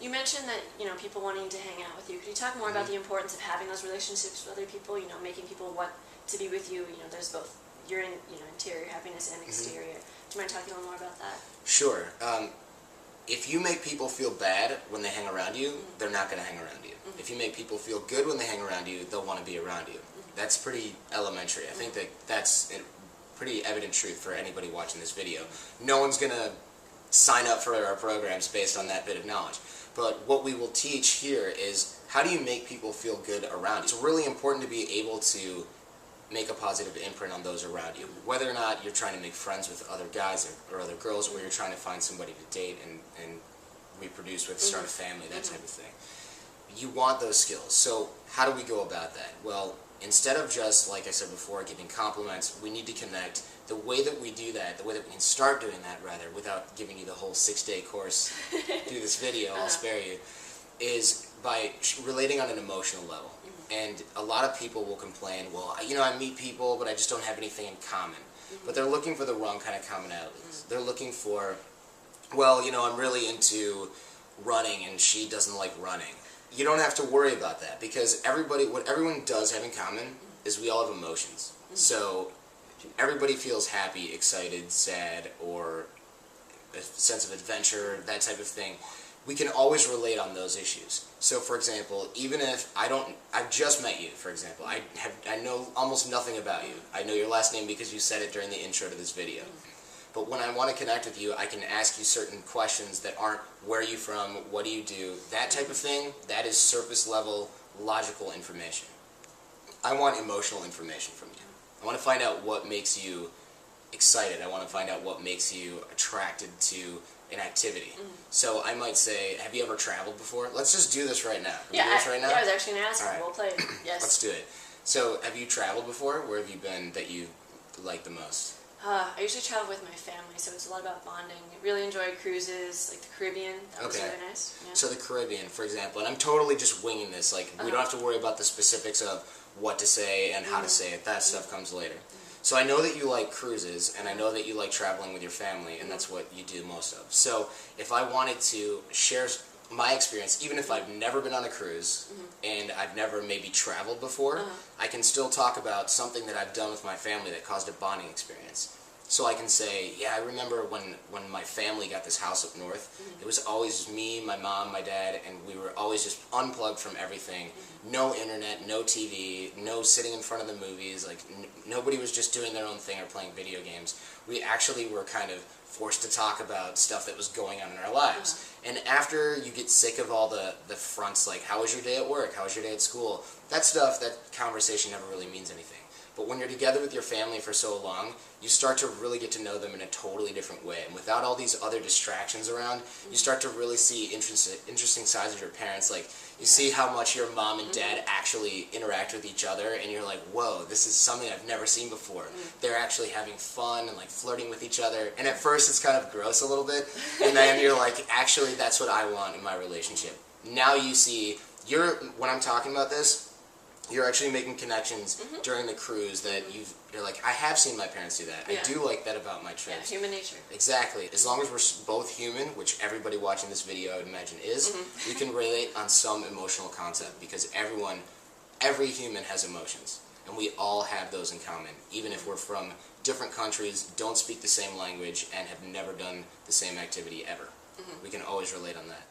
You mentioned that, people wanting to hang out with you. Could you talk more about the importance of having those relationships with other people, making people want to be with you? There's both your interior happiness and exterior. Do you mind talking a little more about that? Sure. If you make people feel bad when they hang around you, they're not going to hang around you. If you make people feel good when they hang around you, they'll want to be around you. That's pretty elementary. I think that's a pretty evident truth for anybody watching this video. No one's going to sign up for our programs based on that bit of knowledge. But what we will teach here is, how do you make people feel good around you? It's really important to be able to make a positive imprint on those around you. Whether or not you're trying to make friends with other guys or other girls, or you're trying to find somebody to date and reproduce with, start a family, that type of thing. You want those skills. So how do we go about that? Well, instead of just, like I said before, giving compliments, we need to connect. The way that we do that, the way that we can start doing that, rather, without giving you the whole 6-day course, do this video, I'll spare you, is by relating on an emotional level. And a lot of people will complain, well, I meet people, but I just don't have anything in common. But they're looking for the wrong kind of commonalities. They're looking for, well, I'm really into running and she doesn't like running. You don't have to worry about that, because what everyone does have in common is we all have emotions. So everybody feels happy, excited, sad, or a sense of adventure, that type of thing. We can always relate on those issues. So, for example, even if I've just met you, for example, I know almost nothing about you. I know your last name because you said it during the intro to this video. But when I want to connect with you, I can ask you certain questions that aren't, where are you from, what do you do, that type of thing. That is surface level, logical information. I want emotional information from you. I want to find out what makes you excited. I want to find out what makes you attracted to an activity. So I might say, have you ever traveled before? Let's just do this right now. Can we do this right now? Yeah, I was actually going to ask. All right. We'll play. Yes. Let's do it. So, have you traveled before? Where have you been that you like the most? I usually travel with my family, so it's a lot about bonding. I really enjoy cruises, like the Caribbean. That was really nice. Yeah. So the Caribbean, for example, and I'm totally just winging this. Like, we don't have to worry about the specifics of what to say and how to say it. That stuff comes later. So I know that you like cruises, and I know that you like traveling with your family, and that's what you do most of. So if I wanted to share my experience, even if I've never been on a cruise, and I've never maybe traveled before, I can still talk about something that I've done with my family that caused a bonding experience. So I can say, yeah, I remember when my family got this house up north, it was always me, my mom, my dad, and we were always just unplugged from everything. No internet, no TV, no sitting in front of the movies, like nobody was just doing their own thing or playing video games. We actually were kind of forced to talk about stuff that was going on in our lives. And after you get sick of all the fronts, like how was your day at work, how was your day at school, that stuff, that conversation never really means anything. But when you're together with your family for so long, you start to really get to know them in a totally different way. And without all these other distractions around, you start to really see interesting sides of your parents. Like, you see how much your mom and dad actually interact with each other, and you're like, whoa, this is something I've never seen before. They're actually having fun and like flirting with each other. And at first it's kind of gross a little bit, and then you're like, actually that's what I want in my relationship. Now you see, when I'm talking about this, you're actually making connections during the cruise that you're like, I have seen my parents do that. I do like that about my trips. Yeah, human nature. Exactly. As long as we're both human, which everybody watching this video I would imagine is, we can relate on some emotional concept, because every human has emotions. And we all have those in common, even if we're from different countries, don't speak the same language, and have never done the same activity ever. We can always relate on that.